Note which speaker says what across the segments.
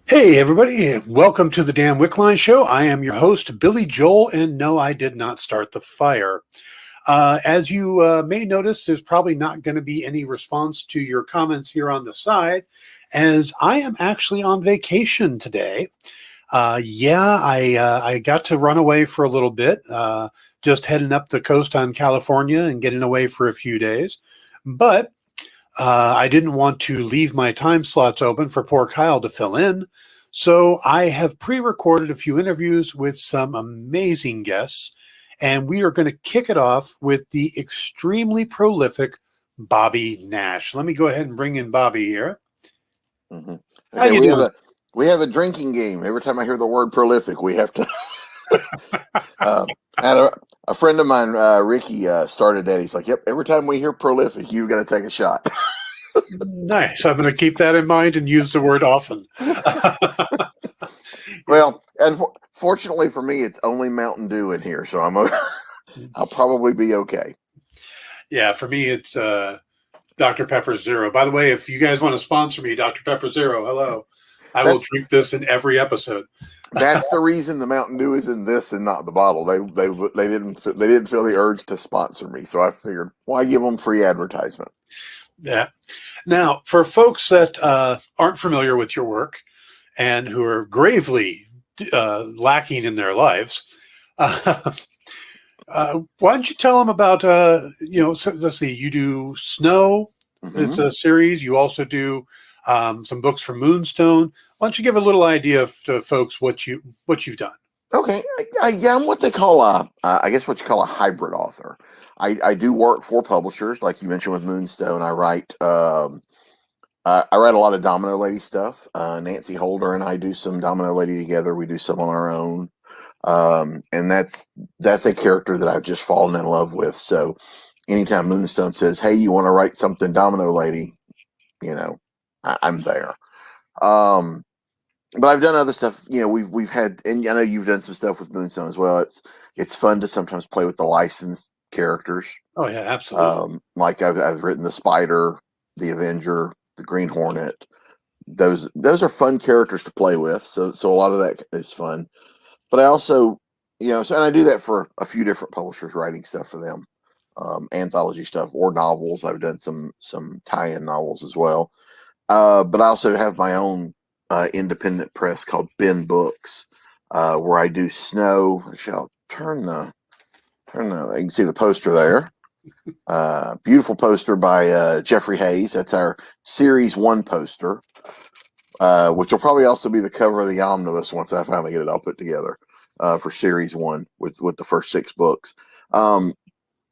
Speaker 1: Hey, everybody. Welcome to the Dan Wickline Show. I am your host, Billy Joel, and no, I did not start the fire. As you may notice, there's probably not going to be any response to your comments here on the side, as I am actually on vacation today. I got to run away for a little bit, just heading up the coast on California and getting away for a few days. But I didn't want to leave my time slots open for poor Kyle to fill in. So I have pre-recorded a few interviews with some amazing guests, and we are going to kick it off with the extremely prolific Bobby Nash. Let me go ahead and bring in Bobby here.
Speaker 2: Mm-hmm.
Speaker 1: How
Speaker 2: Okay,
Speaker 1: you doing?
Speaker 2: we have a drinking game. Every time I hear the word prolific, we have to. And a friend of mine, Ricky, started that. He's like, "Yep, every time we hear prolific, you've got to take a shot."
Speaker 1: Nice. I'm going to keep that in mind and use the word often.
Speaker 2: Well, and fortunately for me, it's only Mountain Dew in here, so I'll probably be okay.
Speaker 1: Yeah, for me, it's Dr. Pepper Zero. By the way, if you guys want to sponsor me, Dr. Pepper Zero, hello. I will drink this in every episode.
Speaker 2: That's the reason the Mountain Dew is in this and not the bottle. They didn't feel the urge to sponsor me, so I figured why give them free advertisement.
Speaker 1: Yeah. Now, for folks that aren't familiar with your work and who are gravely lacking in their lives, why don't you tell them about, so let's see, you do Snow.
Speaker 2: Mm-hmm.
Speaker 1: It's a series. You also do some books from Moonstone. Why don't you give a little idea to folks what you've done?
Speaker 2: Okay, I'm what they call I guess what you call a hybrid author. I do work for publishers, like you mentioned with Moonstone. I write I write a lot of Domino Lady stuff. Nancy Holder and I do some Domino Lady together. We do some on our own, and that's a character that I've just fallen in love with. So anytime Moonstone says, "Hey, you want to write something Domino Lady?" I'm there. But I've done other stuff. We've had, and I know you've done some stuff with Moonstone as well. It's fun to sometimes play with the licensed characters.
Speaker 1: Oh yeah, absolutely.
Speaker 2: Like I've written the Spider, the Avenger, the Green Hornet. Those are fun characters to play with. So a lot of that is fun. But I also, and I do that for a few different publishers, writing stuff for them, anthology stuff or novels. I've done some tie-in novels as well. But I also have my own independent press called Ben Books, where I do Snow. Actually, I'll turn the. You can see the poster there. Beautiful poster by Jeffrey Hayes. That's our Series 1 poster, which will probably also be the cover of the omnibus once I finally get it all put together for Series 1 with the first 6 books. I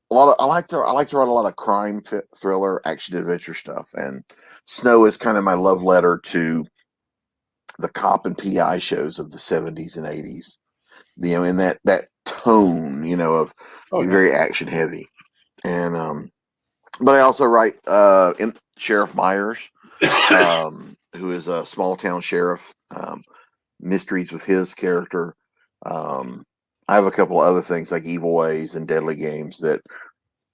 Speaker 2: like to write a lot of crime, thriller, action adventure stuff, and Snow is kind of my love letter to the cop and PI shows of the 70s and 80s. In that tone, of very action heavy. And but I also write in Sheriff Myers, who is a small town sheriff, mysteries with his character. I have a couple of other things like Evil Ways and Deadly Games that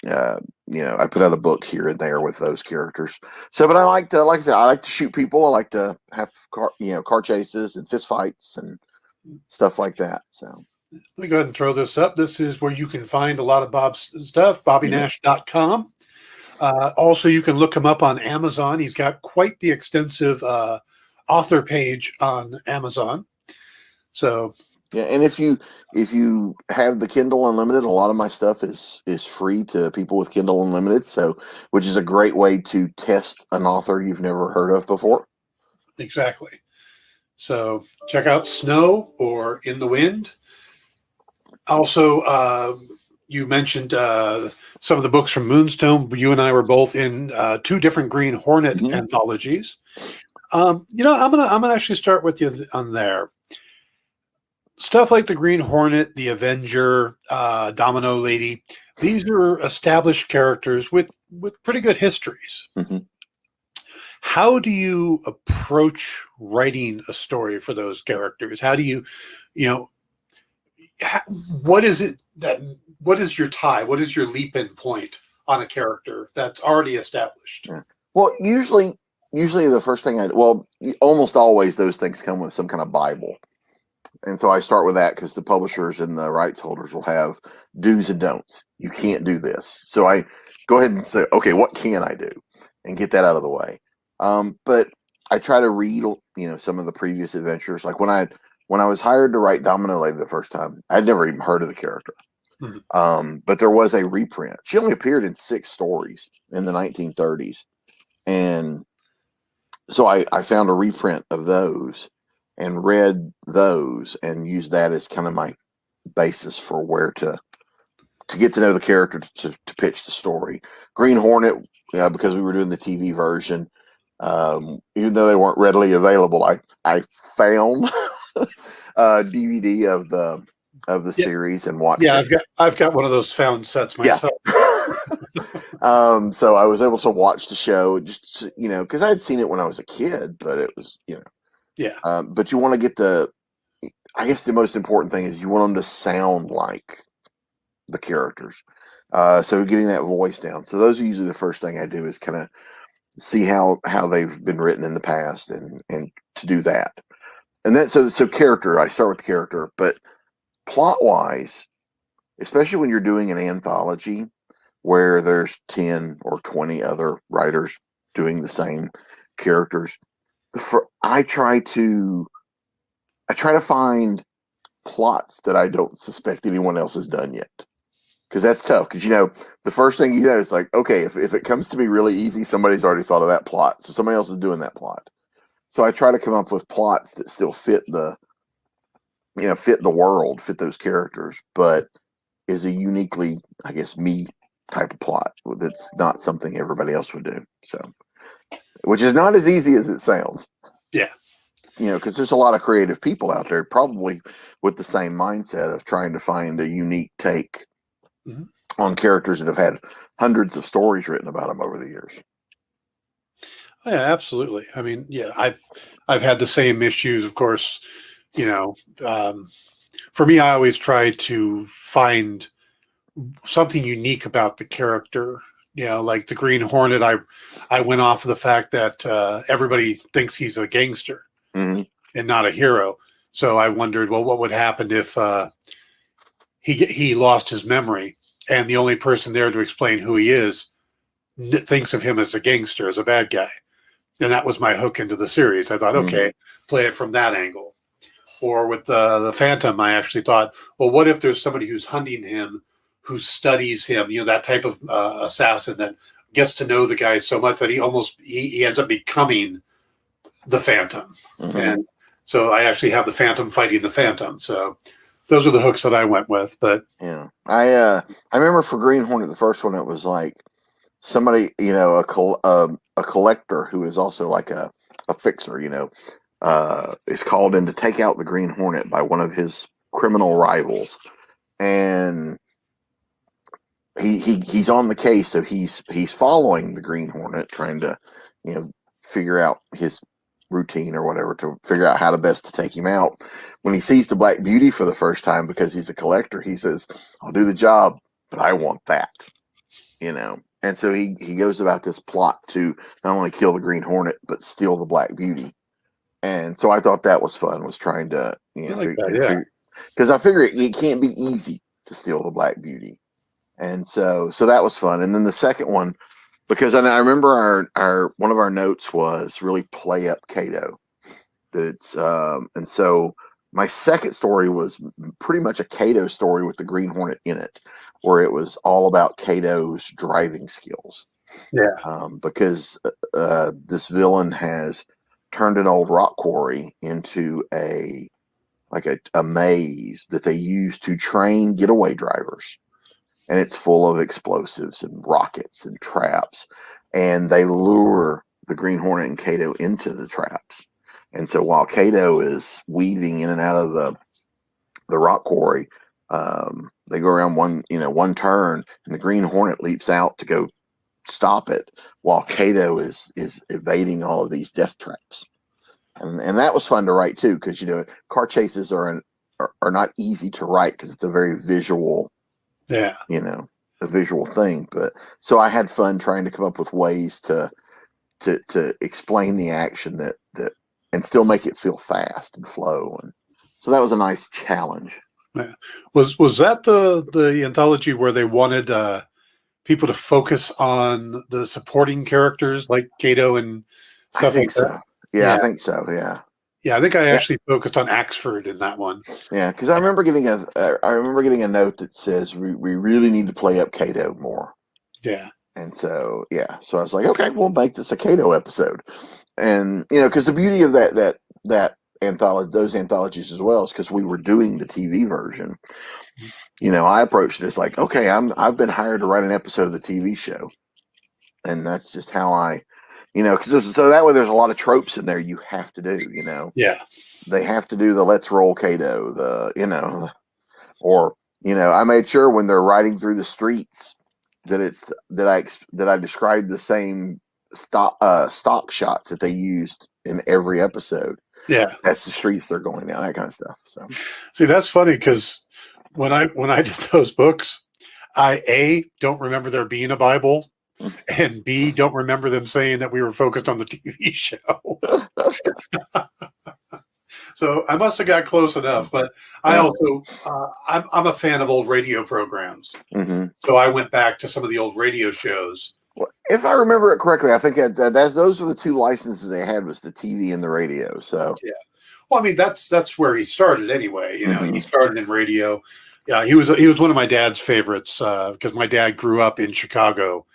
Speaker 2: I put out a book here and there with those characters. So, but I like I said, I like to shoot people. I like to have car chases and fist fights and stuff like that. So
Speaker 1: let me go ahead and throw this up. This is where you can find a lot of Bob's stuff, BobbyNash.com. Also, you can look him up on Amazon. He's got quite the extensive author page on Amazon. So
Speaker 2: yeah, and if you have the Kindle Unlimited, a lot of my stuff is free to people with Kindle Unlimited. So, which is a great way to test an author you've never heard of before.
Speaker 1: Exactly. So check out Snow or In the Wind. Also, you mentioned some of the books from Moonstone. You and I were both in 2 different Green Hornet anthologies. I'm gonna actually start with you on there. Stuff like the Green Hornet, the Avenger, Domino Lady. These are established characters with pretty good histories.
Speaker 2: Mm-hmm.
Speaker 1: How do you approach writing a story for those characters? How do you, what is your tie? What is your leap-in point on a character that's already established?
Speaker 2: Well, usually usually the first thing almost always those things come with some kind of Bible. And so I start with that because the publishers and the rights holders will have do's and don'ts. You can't do this. So I go ahead and say, okay, what can I do? And get that out of the way. But I try to read, some of the previous adventures. Like when I was hired to write Domino Lady the first time, I'd never even heard of the character.
Speaker 1: Mm-hmm.
Speaker 2: But there was a reprint. She only appeared in 6 stories in the 1930s. And so I found a reprint of those and read those and used that as kind of my basis for where to get to know the character to pitch the story. Green Hornet, because we were doing the TV version, even though they weren't readily available, I found a DVD of the series and watched it.
Speaker 1: I've got one of those found sets myself.
Speaker 2: Yeah. So I was able to watch the show just, because I had seen it when I was a kid, but it was,
Speaker 1: Yeah.
Speaker 2: But you want to get I guess the most important thing is you want them to sound like the characters. So getting that voice down. So those are usually the first thing I do is kind of see how they've been written in the past and to do that. And then, so character, I start with character, but plot wise, especially when you're doing an anthology where there's 10 or 20 other writers doing the same characters, I try to find plots that I don't suspect anyone else has done yet. Because that's tough. Because, the first thing you know is like, okay, if it comes to me really easy, somebody's already thought of that plot. So somebody else is doing that plot. So I try to come up with plots that still fit the world, fit those characters, but is a uniquely, I guess, me type of plot that's not something everybody else would do. So, which is not as easy as it sounds.
Speaker 1: Yeah.
Speaker 2: Because there's a lot of creative people out there probably with the same mindset of trying to find a unique take on characters that have had hundreds of stories written about them over the years.
Speaker 1: Oh, yeah, absolutely. I mean, yeah, I've had the same issues, of course. For me, I always try to find something unique about the character. Like the Green Hornet, I went off of the fact that everybody thinks he's a gangster and not a hero. So I wondered, well, what would happen if he lost his memory and the only person there to explain who he is thinks of him as a gangster, as a bad guy. And that was my hook into the series. I thought, okay, play it from that angle. Or with the Phantom, I actually thought, well, what if there's somebody who's hunting him, who studies him, that type of assassin that gets to know the guy so much that he ends up becoming the Phantom. And so I actually have the Phantom fighting the Phantom. So those are the hooks that I went with. But
Speaker 2: yeah, I remember for Green Hornet, the first one, it was like somebody, a collector who is also like a fixer, is called in to take out the Green Hornet by one of his criminal rivals, and he's on the case, so he's following the Green Hornet, trying to figure out his routine or whatever to figure out how to best to take him out. When he sees the Black Beauty for the first time, because he's a collector, he says, "I'll do the job, but I want that," And so he goes about this plot to not only kill the Green Hornet but steal the Black Beauty. And so I thought that was fun. Was trying to because I figure it can't be easy to steal the Black Beauty. And so that was fun. And then the second one, because I remember our one of our notes was really play up Kato. That it's and so my second story was pretty much a Kato story with the Green Hornet in it, where it was all about Kato's driving skills.
Speaker 1: Yeah.
Speaker 2: Because this villain has turned an old rock quarry into a maze that they use to train getaway drivers. And it's full of explosives and rockets and traps. And they lure the Green Hornet and Kato into the traps. And so while Kato is weaving in and out of the rock quarry, they go around one turn, and the Green Hornet leaps out to go stop it, while Kato is evading all of these death traps. And that was fun to write too, because car chases are not easy to write because it's a very visual, a visual thing. But so I had fun trying to come up with ways to to explain the action that and still make it feel fast and flow. And so that was a nice challenge.
Speaker 1: Yeah. Was that the anthology where they wanted people to focus on the supporting characters like Kato and stuff
Speaker 2: I think
Speaker 1: like that?
Speaker 2: so. Yeah, I think so. Yeah.
Speaker 1: Yeah, I think I actually focused on Axford in that one.
Speaker 2: Yeah, because I remember getting a note that says we really need to play up Kato more.
Speaker 1: Yeah.
Speaker 2: And so so I was like, okay, we'll make this a Kato episode. And because the beauty of that anthology, those anthologies as well, is because we were doing the TV version. I approached it as like, okay, I've been hired to write an episode of the TV show, and that's just how I, because so that way there's a lot of tropes in there you have to do.
Speaker 1: Yeah.
Speaker 2: They have to do the let's roll Kato, or I made sure when they're riding through the streets that I described the same stock shots that they used in every episode.
Speaker 1: Yeah.
Speaker 2: That's the streets they're going down, that kind of stuff. So
Speaker 1: see, that's funny because when I did those books, I don't remember there being a Bible, and B, don't remember them saying that we were focused on the TV show. So I must have got close enough, but I also I'm a fan of old radio programs.
Speaker 2: Mm-hmm.
Speaker 1: So I went back to some of the old radio shows.
Speaker 2: Well, if I remember it correctly, I think those were the two licenses they had, was the TV and the radio. So
Speaker 1: yeah, well, I mean that's where he started anyway.
Speaker 2: Mm-hmm.
Speaker 1: He started in radio. Yeah, he was one of my dad's favorites because my dad grew up in Chicago,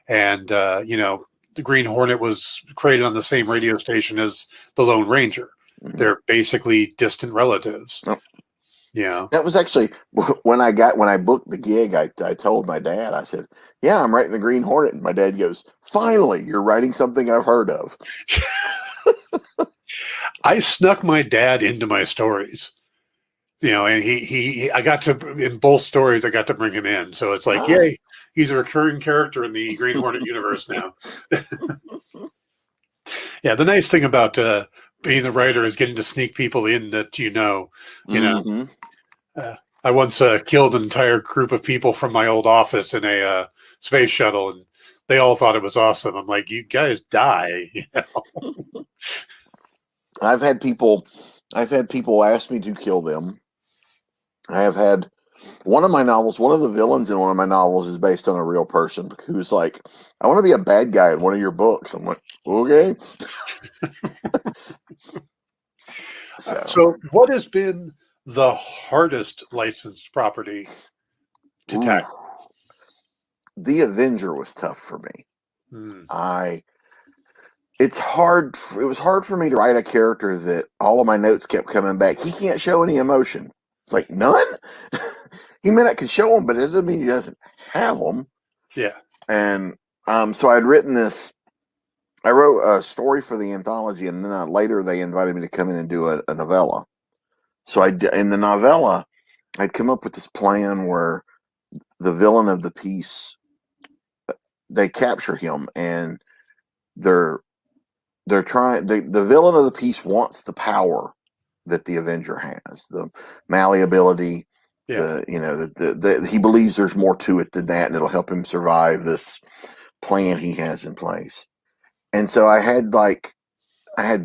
Speaker 1: and the Green Hornet was created on the same radio station as the Lone Ranger.
Speaker 2: Mm-hmm.
Speaker 1: They're basically distant relatives.
Speaker 2: Oh.
Speaker 1: Yeah.
Speaker 2: That was actually when I booked the gig, I told my dad, I said, yeah, I'm writing the Green Hornet. And my dad goes, finally, you're writing something I've heard of.
Speaker 1: I snuck my dad into my stories, and I got to, in both stories, I got to bring him in. So it's like, yay, he's a recurring character in the Green Hornet universe now. Yeah. The nice thing about, being the writer is getting to sneak people in that
Speaker 2: Mm-hmm.
Speaker 1: I once killed an entire group of people from my old office in a space shuttle, and they all thought it was awesome. I'm like, you guys die.
Speaker 2: I've had people ask me to kill them. I have had one of the villains in one of my novels is based on a real person who's like, I want to be a bad guy in one of your books. I'm like, okay.
Speaker 1: So what has been the hardest licensed property to tackle?
Speaker 2: The Avenger was tough for me. It was hard for me to write a character that all of my notes kept coming back. He can't show any emotion. It's like, none? He may not can show them, but it doesn't mean he doesn't have them.
Speaker 1: Yeah.
Speaker 2: And so I'd written this. I wrote a story for the anthology, and then later they invited me to come in and do a novella. So in the novella, I'd come up with this plan where the villain of the piece, they capture him, and they're trying. The villain of the piece wants the power that the Avenger has, the malleability.
Speaker 1: Yeah.
Speaker 2: He believes there's more to it than that, and it'll help him survive this plan he has in place. And so I had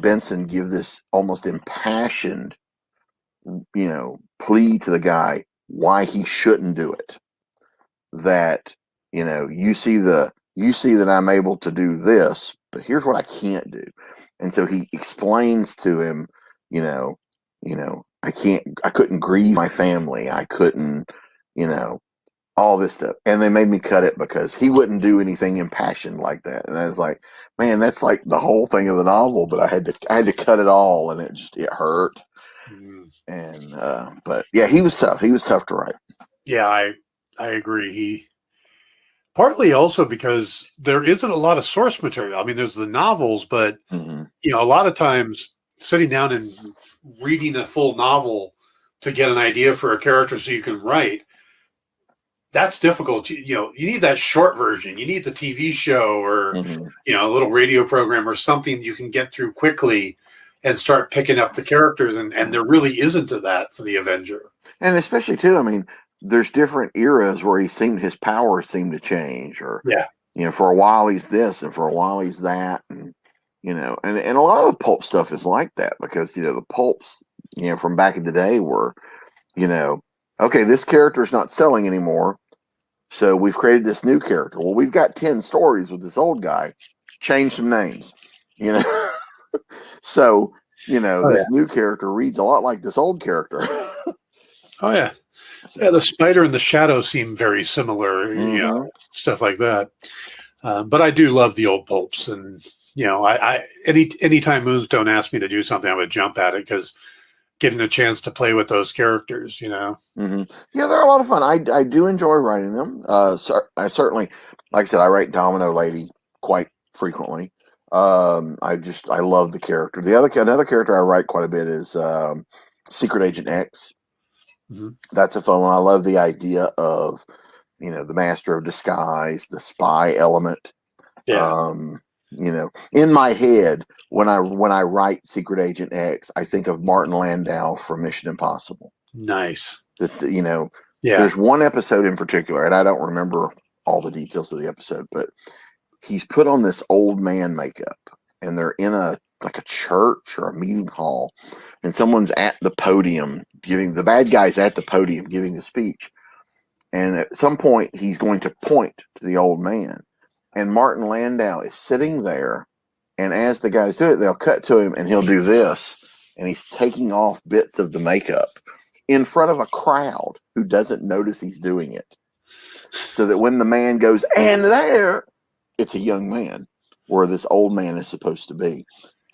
Speaker 2: Benson give this almost impassioned, plea to the guy why he shouldn't do it. That, you see that I'm able to do this, but here's what I can't do. And so he explains to him, I couldn't grieve my family. I couldn't, all this stuff. And they made me cut it because he wouldn't do anything impassioned like that. And I was like, man, that's like the whole thing of the novel, but I had to cut it all, and it hurt. And but yeah, he was tough. He was tough to write.
Speaker 1: Yeah, I agree. He partly also because there isn't a lot of source material. I mean, there's the novels, but a lot of times sitting down and reading a full novel to get an idea for a character so you can write, that's difficult. You need that short version. You need the TV show or, a little radio program or something you can get through quickly and start picking up the characters. And there really isn't to that for the Avenger.
Speaker 2: And especially too, I mean, there's different eras where his powers seem to change, or, for a while he's this and for a while he's that. And and a lot of the pulp stuff is like that because, the pulps, from back in the day were, okay, this character is not selling anymore. So we've created this new character. Well, we've got 10 stories with this old guy, change some names, so,
Speaker 1: Oh
Speaker 2: this
Speaker 1: yeah.
Speaker 2: new character reads a lot like this old character.
Speaker 1: Oh yeah.
Speaker 2: So,
Speaker 1: Yeah, the spider and the shadow seem very similar,
Speaker 2: mhm.
Speaker 1: stuff like that. But I do love the old pulps, and I anytime Moonstone asked me to do something, I would jump at it because getting a chance to play with those characters.
Speaker 2: Hmm. Yeah, they're a lot of fun. I do enjoy writing them. I certainly, like I said, I write Domino Lady quite frequently. I love the character. Another character I write quite a bit is Secret Agent X.
Speaker 1: Hmm.
Speaker 2: That's a fun one. I love the idea of the Master of Disguise, the spy element.
Speaker 1: Yeah,
Speaker 2: Um, in my head, when I write Secret Agent X, I think of Martin Landau from Mission Impossible.
Speaker 1: nice.
Speaker 2: That
Speaker 1: Yeah,
Speaker 2: there's one episode in particular, and I don't remember all the details of the episode, but he's put on this old man makeup, and they're in a church or a meeting hall, and someone's at the podium giving the bad guy's at the podium giving the speech, and at some point he's going to point to the old man, and Martin Landau is sitting there, and as the guys do it, they'll cut to him, and he'll do this, and he's taking off bits of the makeup in front of a crowd who doesn't notice he's doing it. So that when the man goes, and there, it's a young man, where this old man is supposed to be,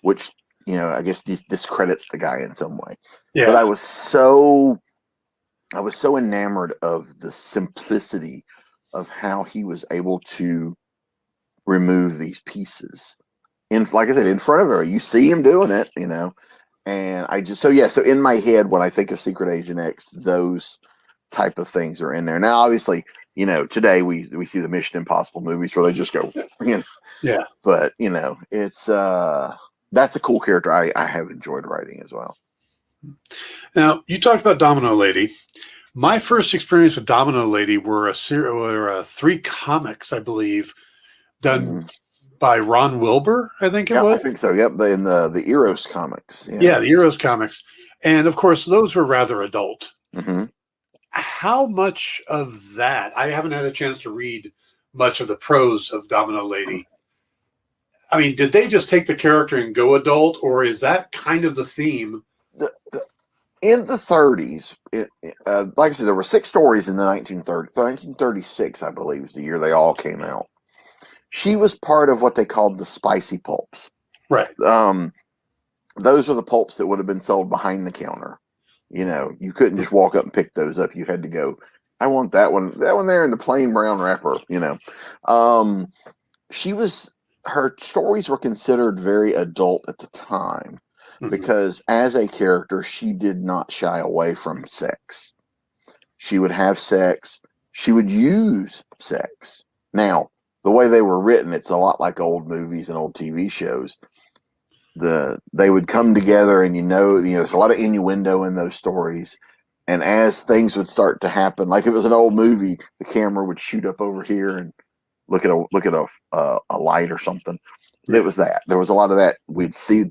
Speaker 2: which, I guess discredits the guy in some way.
Speaker 1: yeah.
Speaker 2: But I was so enamored of the simplicity of how he was able to remove these pieces. Like I said, in front of her, you see him doing it, and so in my head, when I think of Secret Agent X, those type of things are in there. Now, obviously, today we see the Mission Impossible movies where they just go,
Speaker 1: Yeah.
Speaker 2: but it's that's a cool character I have enjoyed writing as well.
Speaker 1: Now, you talked about Domino Lady. My first experience with Domino Lady were three comics, I believe, done
Speaker 2: Mhm.
Speaker 1: by Ron Wilbur, I think it
Speaker 2: Yeah, I
Speaker 1: was.
Speaker 2: think so. Yep, in the Eros comics.
Speaker 1: Yeah, the Heroes comics. And of course, those were rather adult.
Speaker 2: Hmm.
Speaker 1: How much of that? I haven't had a chance to read much of the prose of Domino Lady. I mean, did they just take the character and go adult, or is that kind of the theme?
Speaker 2: In the 30s, like I said, there were 6 stories in the 1930s. 1936, I believe, was the year they all came out. She was part of what they called the spicy pulps.
Speaker 1: Right.
Speaker 2: Those were the pulps that would have been sold behind the counter. You couldn't just walk up and pick those up. You had to go, I want that one there in the plain brown wrapper. Her stories were considered very adult at the time because as a character, she did not shy away from sex. She would have sex. She would use sex. Now, the way they were written, it's a lot like old movies and old TV shows. They would come together, and there's a lot of innuendo in those stories. And as things would start to happen, like if it was an old movie, the camera would shoot up over here and look at a light or something.
Speaker 1: Yeah.
Speaker 2: It was that. There was a lot of that. We'd see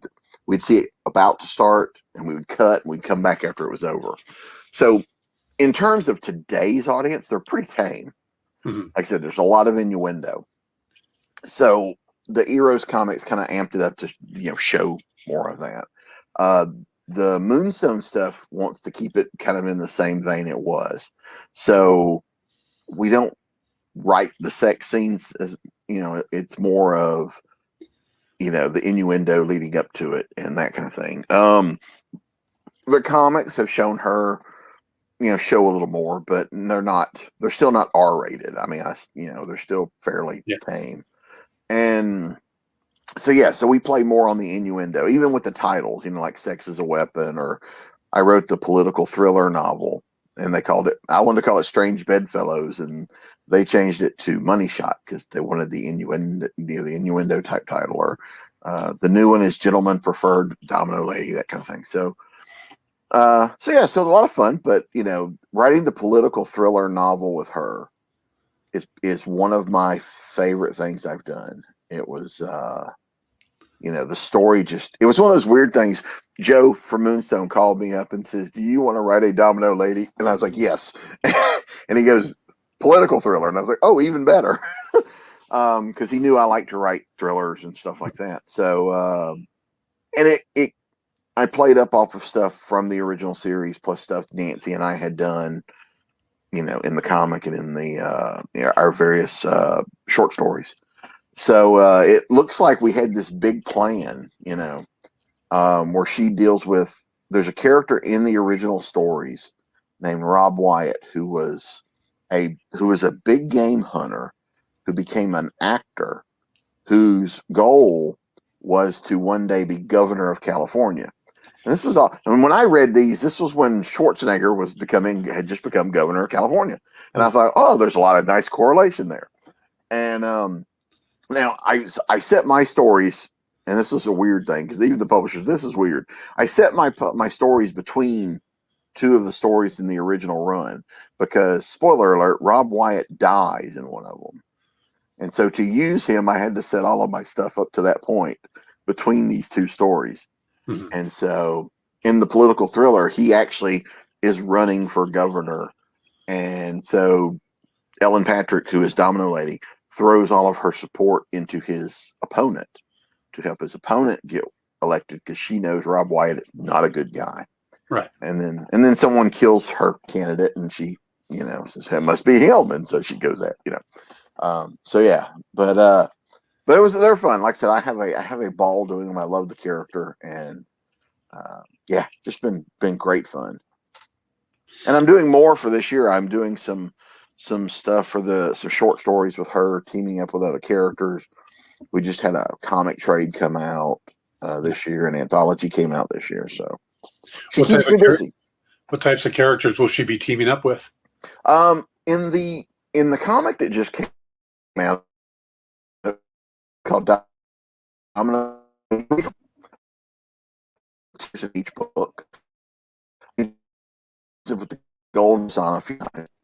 Speaker 2: it about to start, and we would cut, and we'd come back after it was over. So, in terms of today's audience, they're pretty tame.
Speaker 1: Mm-hmm.
Speaker 2: Like I said, there's a lot of innuendo. So the Eros comics kind of amped it up to show more of that. The Moonstone stuff wants to keep it kind of in the same vein it was. So we don't write the sex scenes as it's more of the innuendo leading up to it and that kind of thing. The comics have shown her show a little more, but they're still not R-rated. I mean, they're still fairly tame. And so we play more on the innuendo, even with the titles, like Sex is a Weapon, or I wrote the political thriller novel, and I wanted to call it Strange Bedfellows, and they changed it to Money Shot because they wanted the innuendo type title, or the new one is Gentleman Preferred Domino Lady, that kind of thing. So a lot of fun, but writing the political thriller novel with her is one of my favorite things I've done. It was the story it was one of those weird things. Joe from Moonstone called me up and says, "Do you want to write a Domino Lady?" And I was like, "Yes." And he goes, "Political thriller." And I was like, "Oh, even better." Because he knew I like to write thrillers and stuff like that. So, and I played up off of stuff from the original series, plus stuff Nancy and I had done, in the comic and in our various short stories. So it looks like we had this big plan, where she deals with. There's a character in the original stories named Rob Wyatt who was a big game hunter who became an actor whose goal was to one day be governor of California. And this was all. And when I read these, this was when Schwarzenegger had just become governor of California. And I thought, oh, there's a lot of nice correlation there. And now I set my stories, and this was a weird thing because even the publishers, this is weird. I set my stories between two of the stories in the original run because, spoiler alert, Rob Wyatt dies in one of them. And so to use him, I had to set all of my stuff up to that point between these two stories.
Speaker 1: Mm-hmm.
Speaker 2: And so in the political thriller, he actually is running for governor. And so Ellen Patrick, who is Domino Lady, throws all of her support into his opponent to help his opponent get elected because she knows Rob Wyatt is not a good guy.
Speaker 1: Right.
Speaker 2: And then someone kills her candidate and she, says it must be him. And so she goes at, so yeah, but they're fun. Like I said, I have a ball doing them. I love the character and, yeah, just been great fun. And I'm doing more for this year. I'm doing some stuff for some short stories with her, teaming up with other characters. We just had a comic trade come out this year, an anthology came out this year. So she keeps me busy.
Speaker 1: What types of characters will she be teaming up with?
Speaker 2: In the comic that just came out called Domino, each book with the golden sun.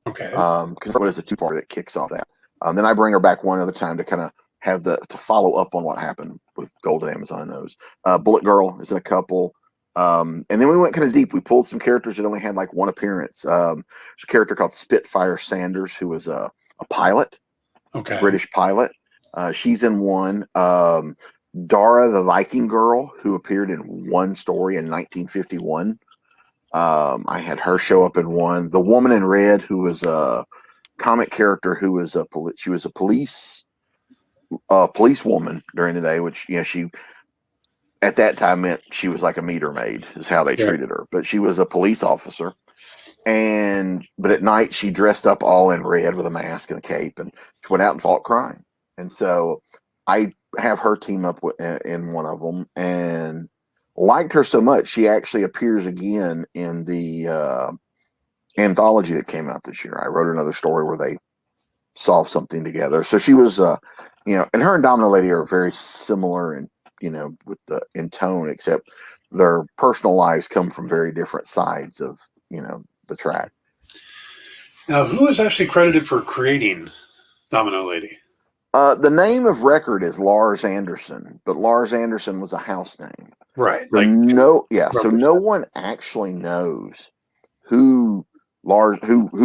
Speaker 1: Okay.
Speaker 2: Because what is a two-parter that kicks off that? Then I bring her back one other time to kind of have to follow up on what happened with Golden Amazon and those. Bullet Girl is in a couple. And then we went kind of deep. We pulled some characters that only had like one appearance. There's a character called Spitfire Sanders who was a pilot,
Speaker 1: Okay.
Speaker 2: a British pilot. She's in one. Dara the Viking Girl, who appeared in one story in 1951. I had her show up in one. The Woman in Red, who was a comic character, who was she was a police woman during the day, which she at that time meant she was like a meter maid, is how they treated her. But she was a police officer, but at night she dressed up all in red with a mask and a cape, and she went out and fought crime. And so I have her team up in one of them, and liked her so much she actually appears again in the anthology that came out this year. I wrote another story where they solve something together. So she was, and her and Domino Lady are very similar in, in tone, except their personal lives come from very different sides of, the track.
Speaker 1: Now, who is actually credited for creating Domino Lady?
Speaker 2: The name of record is Lars Anderson, but Lars Anderson was a house name.
Speaker 1: Right.
Speaker 2: So so no one actually knows who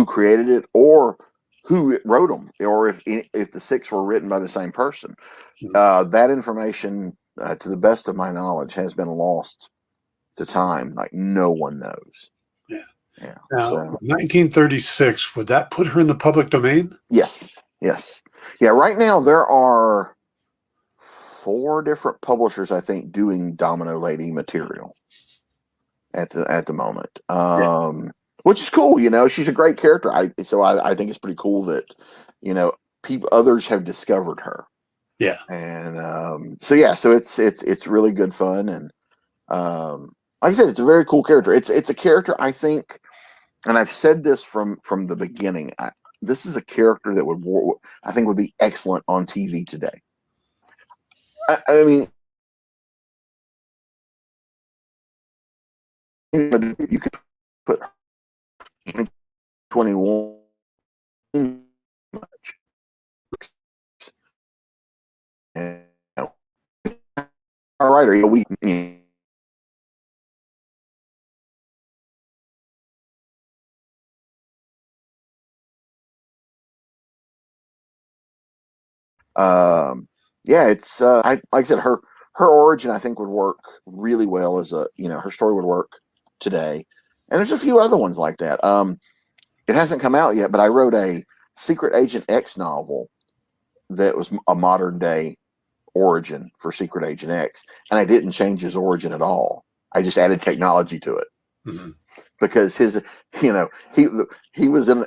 Speaker 2: created it or who wrote them, or if the six were written by the same person.
Speaker 1: Mm-hmm.
Speaker 2: That information, to the best of my knowledge, has been lost to time. Like no one knows. Yeah.
Speaker 1: Now,
Speaker 2: So,
Speaker 1: 1936, would that put her in the public domain?
Speaker 2: Yes. Yeah. Right now there are 4 different publishers, I think, doing Domino Lady material at the moment. Which is cool, she's a great character. I think it's pretty cool that, others have discovered her.
Speaker 1: Yeah.
Speaker 2: And so it's really good fun. And like I said, it's a very cool character. It's a character, I think, and I've said this from the beginning. This is a character that I think would be excellent on TV today. I mean, you could put 21 much. And, writer. Yeah, it's like I said, her origin I think would work really well as her story would work today, and there's a few other ones like that. It hasn't come out yet, but I wrote a Secret Agent X novel that was a modern day origin for Secret Agent X, and I didn't change his origin at all. I just added technology to it. Mm-hmm. Because his, he was in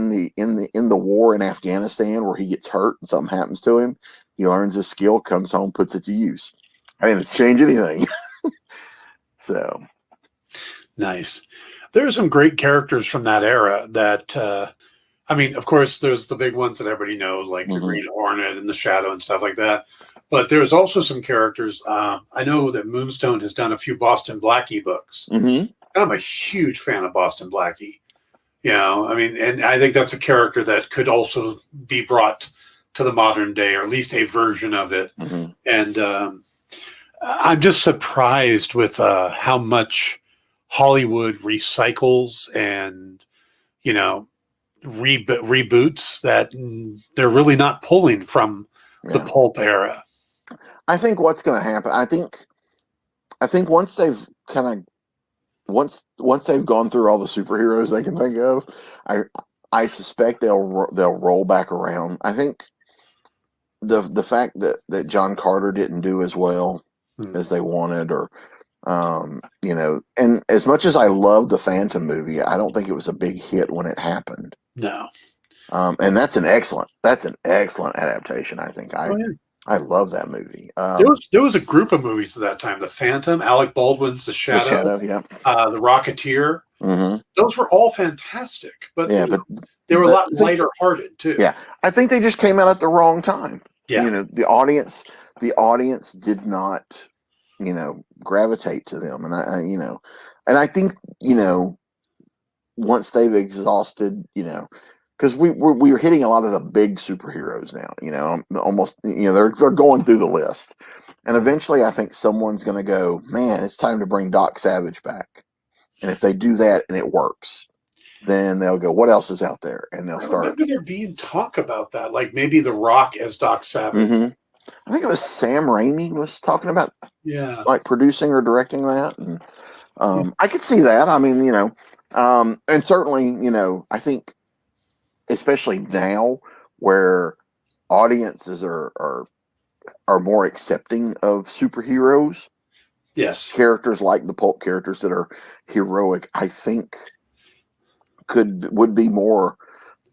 Speaker 2: the war in Afghanistan where he gets hurt and something happens to him. He learns his skill, comes home, puts it to use. I didn't change anything. So
Speaker 1: nice. There are some great characters from that era that, I mean, of course, there's the big ones that everybody knows, like the Green Hornet and the Shadow and stuff like that. But there's also some characters. I know that Moonstone has done a few Boston Blackie books. And I'm a huge fan of Boston Blackie. I mean, and I think that's a character that could also be brought to the modern day, or at least a version of it. And I'm just surprised with how much Hollywood recycles and, reboots that they're really not pulling from the pulp era.
Speaker 2: I think what's going to happen, I think once they've once they've gone through all the superheroes they can think of, I suspect they'll roll back around. I think the fact that John Carter didn't do as well as they wanted, or and as much as I love the Phantom movie, I don't think it was a big hit when it happened.
Speaker 1: No.
Speaker 2: And that's an excellent adaptation. I think I love that movie.
Speaker 1: There was a group of movies at that time: The Phantom, Alec Baldwin's The Shadow, The Rocketeer. Those were all fantastic, but they were a lot lighter hearted too.
Speaker 2: Yeah, I think they just came out at the wrong time. Yeah, the audience did not, gravitate to them, and I think once they've exhausted, because we were hitting a lot of the big superheroes now, almost, they're going through the list. And eventually I think someone's going to go, man, it's time to bring Doc Savage back. And if they do that and it works, then they'll go, what else is out there? And they'll start.
Speaker 1: Remember there being talk about that, like maybe The Rock as Doc Savage.
Speaker 2: I think it was Sam Raimi was talking about, like producing or directing that. And I could see that. I mean, and certainly, I think, especially now where audiences are more accepting of superheroes.
Speaker 1: Yes.
Speaker 2: Characters like the pulp characters that are heroic, I think would be more,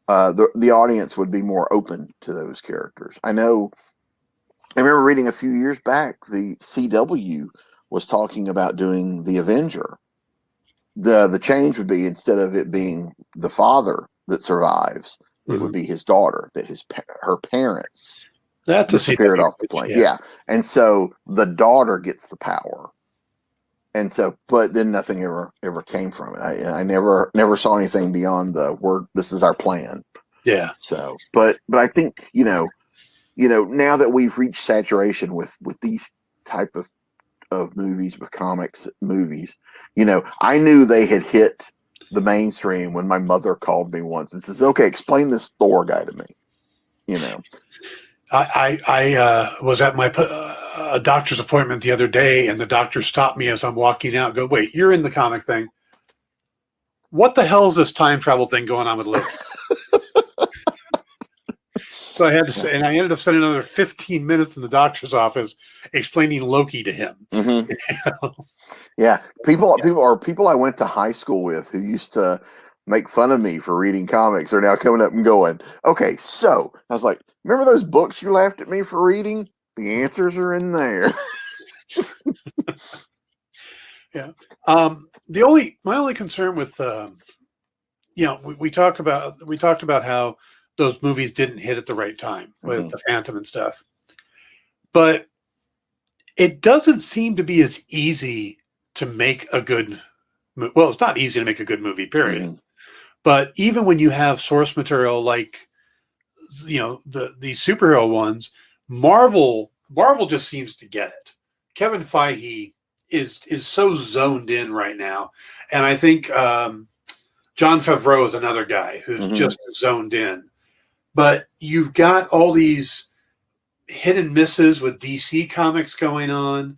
Speaker 2: the audience would be more open to those characters. I remember reading a few years back, the CW was talking about doing the Avenger. The change would be, instead of it being the father that survives, it would be his daughter, that her parents disappeared off the plane. Yeah. And so the daughter gets the power. And so, but then nothing ever came from it. I never saw anything beyond the word, this is our plan.
Speaker 1: Yeah.
Speaker 2: So, but I think, now that we've reached saturation with these type of movies, with comics movies, I knew they had hit the mainstream when my mother called me once and says, okay, explain this Thor guy to me.
Speaker 1: I was at my doctor's appointment the other day, and the doctor stopped me as I'm walking out and go, wait, you're in the comic thing. What the hell is this time travel thing going on with Loki? So I had to say, and I ended up spending another 15 minutes in the doctor's office explaining Loki to him.
Speaker 2: Yeah. People I went to high school with who used to make fun of me for reading comics are now coming up and going, okay, so I was like, remember those books you laughed at me for reading? The answers are in there.
Speaker 1: Yeah. My only concern with, we talked about how those movies didn't hit at the right time with the Phantom and stuff, but it doesn't seem to be as easy to make a good movie. Well, it's not easy to make a good movie, period. But even when you have source material like, these superhero ones, Marvel Marvel just seems to get it. Kevin Feige is so zoned in right now, and I think John Favreau is another guy who's just zoned in. But you've got all these hit and misses with DC Comics going on.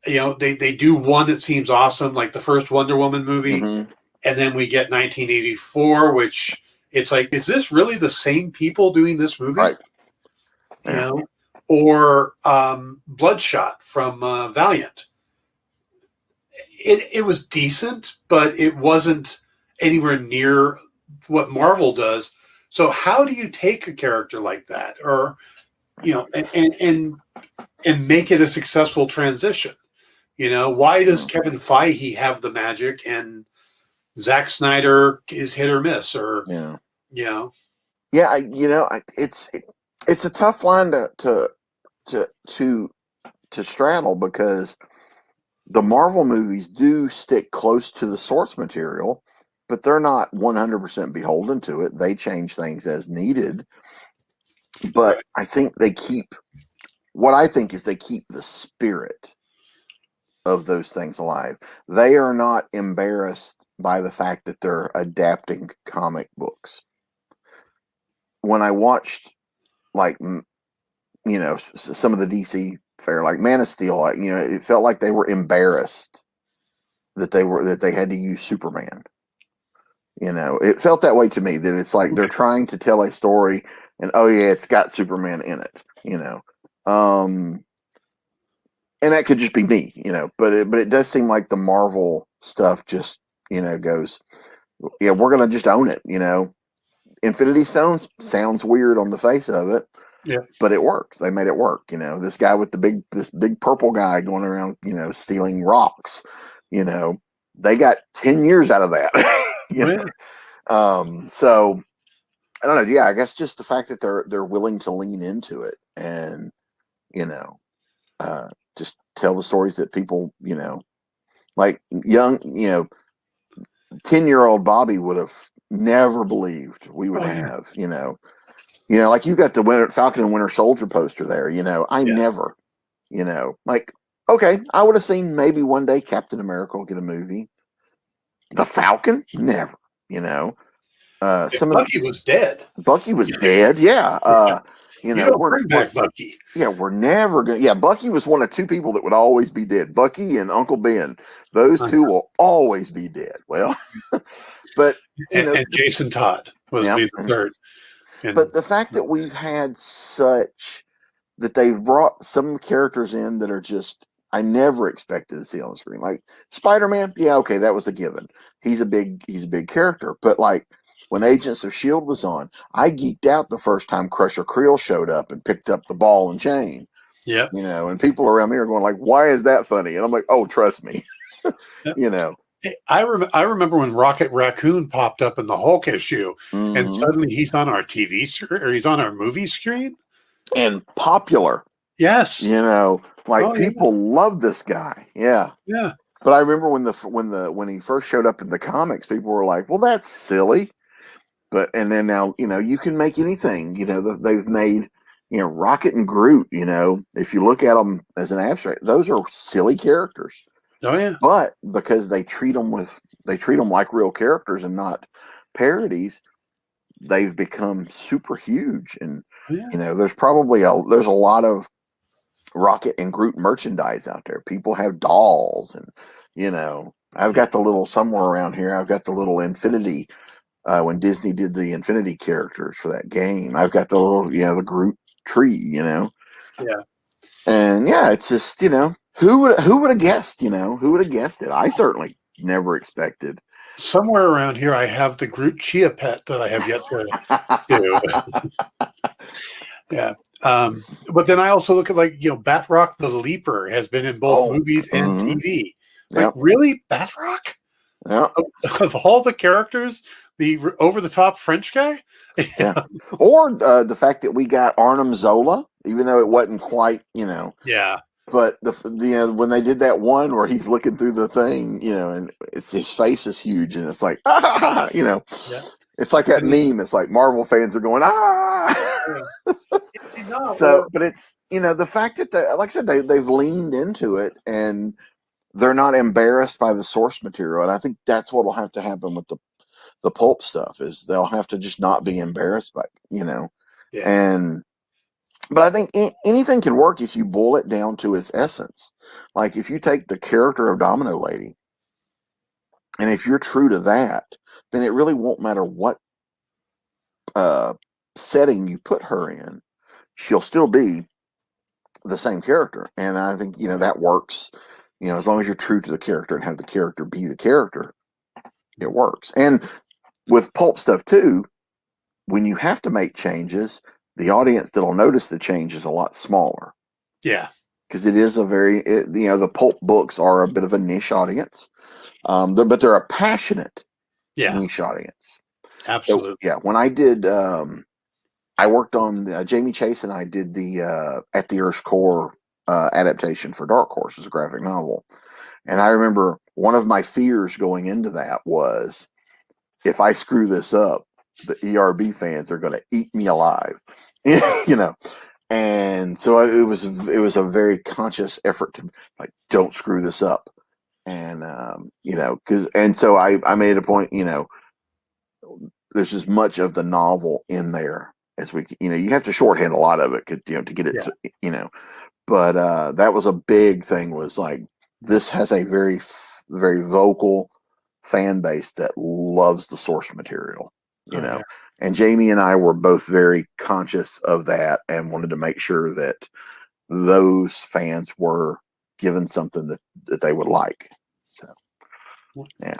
Speaker 1: You know, they do one that seems awesome, like the first Wonder Woman movie, and then we get 1984, which it's like, is this really the same people doing this movie?
Speaker 2: Right.
Speaker 1: You know, or Bloodshot from Valiant. It was decent, but it wasn't anywhere near what Marvel does. So how do you take a character like that, or you know, and make it a successful transition? You know, why does Kevin Feige have the magic and Zack Snyder is hit or miss, or you know?
Speaker 2: Yeah, it's a tough line to straddle, because the Marvel movies do stick close to the source material, but they're not 100% beholden to it. They change things as needed. But I think they keep the spirit of those things alive. They are not embarrassed by the fact that they're adapting comic books. When I watched, like, you know, some of the DC fare, like Man of Steel, like, you know, it felt like they were embarrassed that they had to use Superman. You know, it felt that way to me, that it's like they're trying to tell a story and, oh yeah, it's got Superman in it, you know. And that could just be me, you know, but it does seem like the Marvel stuff just, you know, goes, yeah, we're going to just own it, you know. Infinity Stones sounds weird on the face of it, but it works. They made it work, you know. This guy with this big purple guy going around, you know, stealing rocks, you know, they got 10 years out of that. You know? So I don't know. Yeah, I guess just the fact that they're willing to lean into it and, you know, just tell the stories that people, you know, like young, you know, 10-year-old Bobby would have never believed we would have, you know, like you got the Falcon and Winter Soldier poster there, you know, I never, you know, like, okay, I would have seen maybe one day Captain America will get a movie. The Falcon? Never, you know.
Speaker 1: Bucky was dead.
Speaker 2: Bucky was dead, yeah. You know,
Speaker 1: don't bring back Bucky.
Speaker 2: Yeah, we're never gonna. Yeah, Bucky was one of two people that would always be dead. Bucky and Uncle Ben; those two will always be dead. Well, but you know,
Speaker 1: and Jason Todd was the third.
Speaker 2: But the fact that we've had that they've brought some characters in that are just, I never expected to see on the screen. Like Spider-Man, yeah, okay, that was a given. He's a big character, but like, when Agents of S.H.I.E.L.D. was on, I geeked out the first time Crusher Creel showed up and picked up the ball and chain.
Speaker 1: Yeah.
Speaker 2: You know, and people around me are going like, why is that funny? And I'm like, oh, trust me. You know.
Speaker 1: I remember when Rocket Raccoon popped up in the Hulk issue, and suddenly he's on our TV screen, or he's on our movie screen.
Speaker 2: And popular.
Speaker 1: Yes.
Speaker 2: You know, like people love this guy. Yeah.
Speaker 1: Yeah.
Speaker 2: But I remember when he first showed up in the comics, people were like, well, that's silly. And then now, you know, you can make anything, you know, they've made, you know, Rocket and Groot, you know, if you look at them as an abstract, those are silly characters.
Speaker 1: Oh yeah.
Speaker 2: But because they treat them like real characters and not parodies, they've become super huge. And, you know, there's a lot of Rocket and Groot merchandise out there. People have dolls, and, you know, I've got the little, somewhere around here, I've got the little Infinity. When Disney did the Infinity characters for that game, I've got the little, you know, the Groot tree, you know.
Speaker 1: Yeah.
Speaker 2: And yeah, it's just, you know, who would have guessed, you know, who would have guessed it? I certainly never expected.
Speaker 1: Somewhere around here, I have the Groot Chia Pet that I have yet to do. Yeah. But then I also look at, like, you know, Batroc the Leaper has been in both movies and TV. Like, really? Batroc?
Speaker 2: Yeah.
Speaker 1: Of all the characters, the over-the-top French guy?
Speaker 2: Yeah. Or the fact that we got Arnim Zola, even though it wasn't quite, you know.
Speaker 1: Yeah.
Speaker 2: But when they did that one where he's looking through the thing, you know, and his face is huge, and it's like, you know, it's like that meme. It's like Marvel fans are going,
Speaker 1: Maybe not.
Speaker 2: So, but it's, the fact that like I said, they've leaned into it and they're not embarrassed by the source material. And I think that's what will have to happen with the pulp stuff is they'll have to just not be embarrassed by,
Speaker 1: Yeah.
Speaker 2: and, but I think anything can work if you boil it down to its essence. Like if you take the character of Domino Lady, and if you're true to that, then it really won't matter what setting you put her in. She'll still be the same character. And I think, that works, as long as you're true to the character and have the character be the character, it works. And with pulp stuff too, when you have to make changes, the audience that'll notice the change is a lot smaller.
Speaker 1: Yeah.
Speaker 2: Because it is the pulp books are a bit of a niche audience. But they're a passionate niche audience.
Speaker 1: Absolutely.
Speaker 2: So, yeah. When I did, I worked on Jamie Chase and I did the At the Earth's Core adaptation for Dark Horse as a graphic novel. And I remember one of my fears going into that was if I screw this up, the ERB fans are going to eat me alive, And so it was a very conscious effort to like, don't screw this up. And, so I made a point, there's as much of the novel in there as you have to shorthand a lot of it, to get it to, but that was a big thing was like, this has a very, very vocal fan base that loves the source material, and Jamie and I were both very conscious of that and wanted to make sure that those fans were given something that they would like. So, yeah.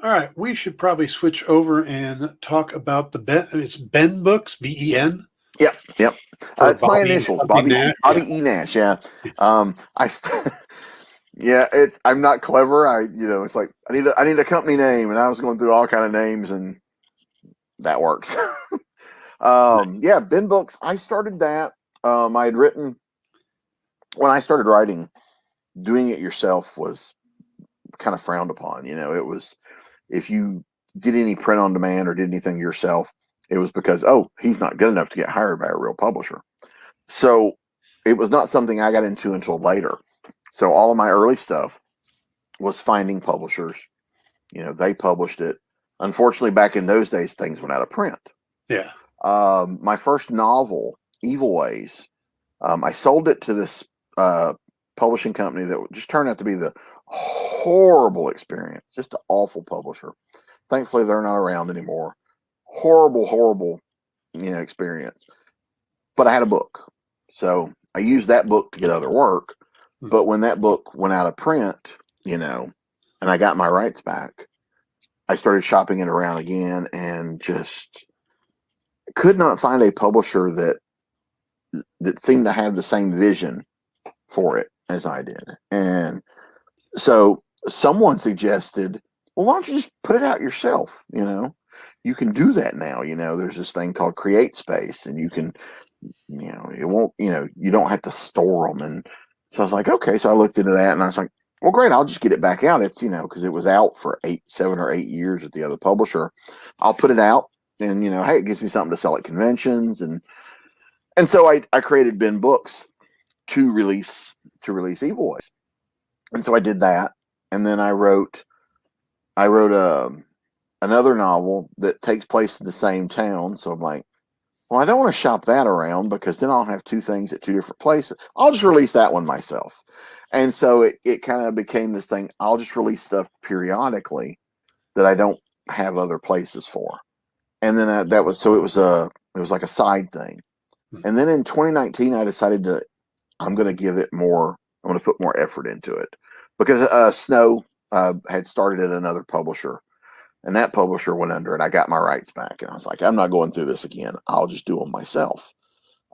Speaker 1: All right. We should probably switch over and talk about it's Ben books, Ben.
Speaker 2: Yep. It's my initials, Bobby
Speaker 1: Nash.
Speaker 2: E. Nash. Yeah. I'm not clever. It's like I need a company name, and I was going through all kind of names, and that works. Ben books. I started that. I had written when I started writing. Doing it yourself was kind of frowned upon. It was if you did any print on demand or did anything yourself, it was because he's not good enough to get hired by a real publisher. So it was not something I got into until later. So all of my early stuff was finding publishers. They published it. Unfortunately, back in those days, things went out of print.
Speaker 1: Yeah.
Speaker 2: My first novel, Evil Ways, I sold it to this publishing company that just turned out to be the horrible experience. Just an awful publisher. Thankfully, they're not around anymore. Horrible, experience. But I had a book. So I used that book to get other work. But when that book went out of print, and I got my rights back, I started shopping it around again and just could not find a publisher that seemed to have the same vision for it as I did. And so someone suggested, well, why don't you just put it out yourself? You can do that now. There's this thing called Create Space, and you can, it won't, you don't have to store them. And so I was like, okay. So I looked into that and I was like, well, great. I'll just get it back out. It's, because it was out for 7 or 8 years at the other publisher. I'll put it out and, hey, it gives me something to sell at conventions. And so I created Ben Books to release Evil Ways. And so I did that. And then I wrote another novel that takes place in the same town. So I'm like, well, I don't want to shop that around because then I'll have two things at two different places. I'll just release that one myself. And so it kind of became this thing. I'll just release stuff periodically that I don't have other places for. And then it was like a side thing. And then in 2019, I decided I'm going to put more effort into it because Snow had started at another publisher. And that publisher went under and I got my rights back. And I was like, I'm not going through this again. I'll just do them myself.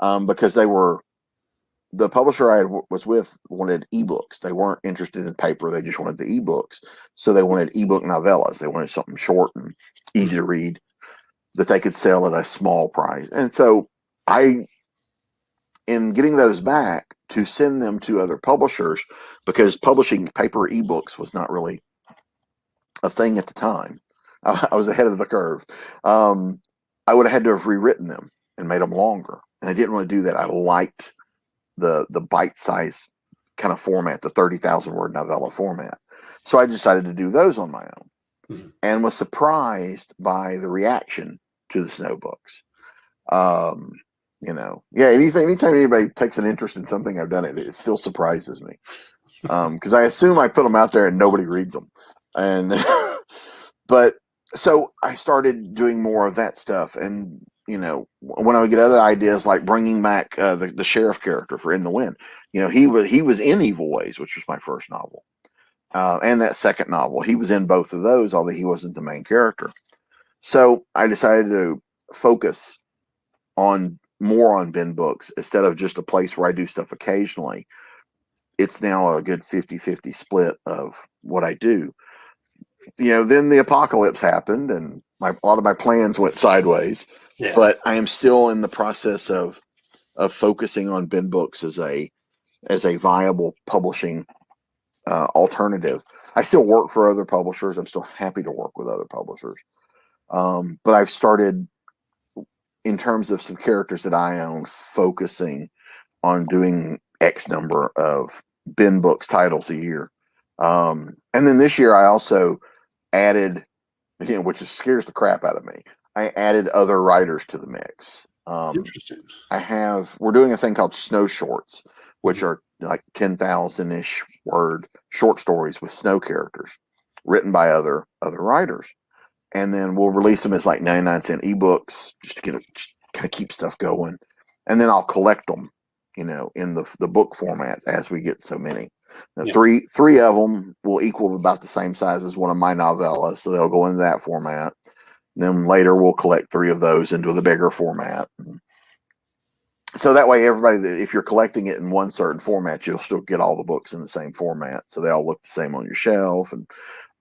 Speaker 2: Because the publisher I was with wanted ebooks. They weren't interested in paper. They just wanted the ebooks. So they wanted ebook novellas. They wanted something short and easy to read that they could sell at a small price. And so in getting those back to send them to other publishers, because publishing paper ebooks was not really a thing at the time. I was ahead of the curve. I would have had to have rewritten them and made them longer. And I didn't want to do that. I liked the bite size kind of format, the 30,000 word novella format. So I decided to do those on my own, and was surprised by the reaction to the Snow books. Anytime anybody takes an interest in something I've done, it still surprises me. Because I assume I put them out there and nobody reads them. And but so I started doing more of that stuff. And when I would get other ideas, like bringing back the sheriff character for In the Wind, he was in Evil Ways, which was my first novel, and that second novel. He was in both of those, although he wasn't the main character. So I decided to focus more on Ben Books instead of just a place where I do stuff occasionally. It's now a good 50-50 split of what I do. Then the apocalypse happened and a lot of my plans went sideways.
Speaker 1: Yeah.
Speaker 2: But I am still in the process of focusing on Ben Books as a viable publishing alternative. I still work for other publishers. I'm still happy to work with other publishers. But I've started, in terms of some characters that I own, focusing on doing X number of Ben Books titles a year. And then this year I also added, which scares the crap out of me, I added other writers to the mix.
Speaker 1: Interesting.
Speaker 2: We're doing a thing called Snow Shorts, which are like 10,000-ish word short stories with snow characters written by other writers. And then we'll release them as like 99-cent ebooks just to kind of keep stuff going. And then I'll collect them, in the book formats as we get so many. Now, three of them will equal about the same size as one of my novellas, so they'll go into that format. And then later we'll collect 3 of those into the bigger format. So that way, everybody, if you're collecting it in one certain format, you'll still get all the books in the same format. So they all look the same on your shelf, and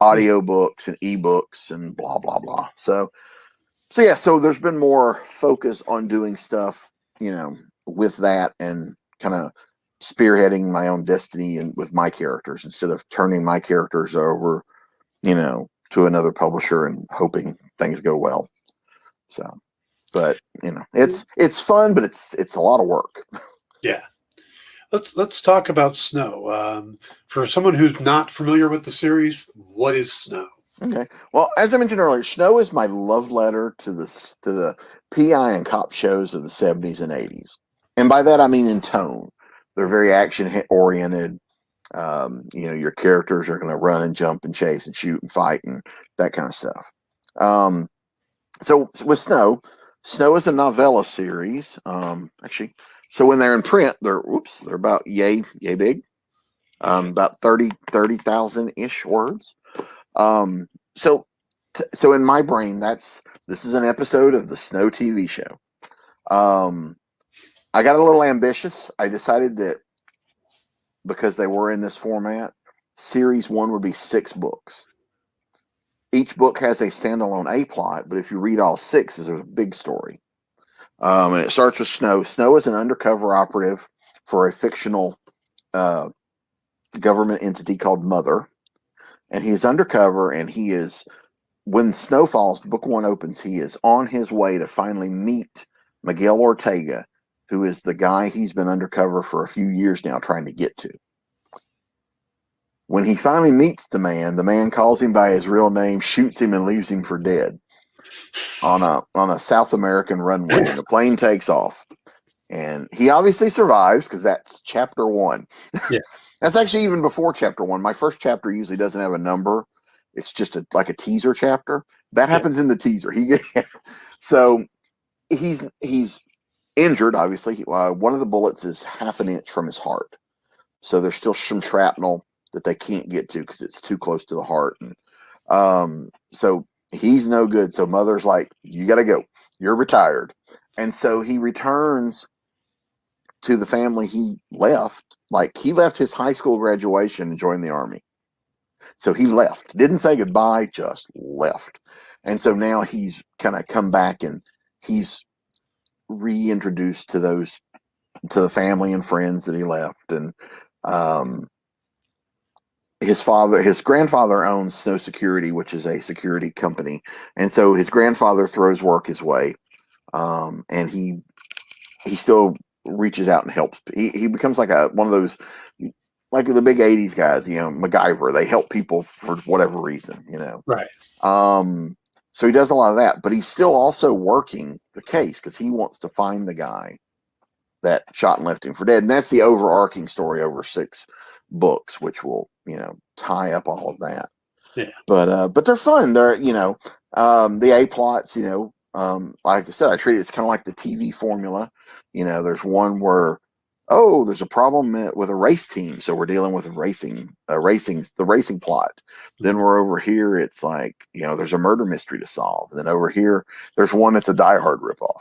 Speaker 2: audio books and ebooks and blah, blah, blah. So there's been more focus on doing stuff, with that, and kind of spearheading my own destiny and with my characters instead of turning my characters over, to another publisher and hoping things go well. So, but it's fun, but it's a lot of work.
Speaker 1: Yeah. Let's talk about Snow. For someone who's not familiar with the series, what is Snow?
Speaker 2: Okay. Well, as I mentioned earlier, Snow is my love letter to the PI and cop shows of the 70s and 80s. And by that, I mean in tone. They're very action oriented. Your characters are going to run and jump and chase and shoot and fight and that kind of stuff. So with Snow is a novella series. Actually, so when they're in print, they're about yay big. About 30,000-ish words. So in my brain, this is an episode of the Snow TV show. I got a little ambitious. I decided that because they were in this format, series 1 would be 6 books. Each book has a standalone A plot, but if you read all 6, there's a big story. And it starts with Snow. Snow is an undercover operative for a fictional government entity called Mother. And he's undercover, and when Snow falls, book 1 opens, he is on his way to finally meet Miguel Ortega, who is the guy he's been undercover for a few years now trying to get to. When he finally meets the man calls him by his real name, shoots him, and leaves him for dead on a South American runway. And the plane takes off. And he obviously survives because that's chapter 1.
Speaker 1: Yeah.
Speaker 2: That's actually even before chapter 1. My first chapter usually doesn't have a number. It's just like a teaser chapter. That happens in the teaser. So he's injured, obviously. One of the bullets is half an inch from his heart. So there's still some shrapnel that they can't get to because it's too close to the heart. And so he's no good. So Mother's like, you got to go. You're retired. And so he returns to the family he left. Like, he left his high school graduation and joined the Army. So he left. Didn't say goodbye, just left. And so now he's kind of come back, and he's reintroduced to the family and friends that he left. And his grandfather owns Snow Security, which is a security company. And so his grandfather throws work his way. and he still reaches out and helps. He becomes like one of those, like the big '80s guys, MacGyver. They help people for whatever reason,
Speaker 1: Right.
Speaker 2: So he does a lot of that, but he's still also working the case because he wants to find the guy that shot and left him for dead. And that's the overarching story over 6 books, which will, tie up all of that.
Speaker 1: Yeah.
Speaker 2: But they're fun. They're, the A plots, like I said, I treat it's kind of like the TV formula. There's one where, there's a problem with a race team, so we're dealing with the racing plot. Then we're over here, it's like, there's a murder mystery to solve. And then over here, there's one that's a Die Hard ripoff.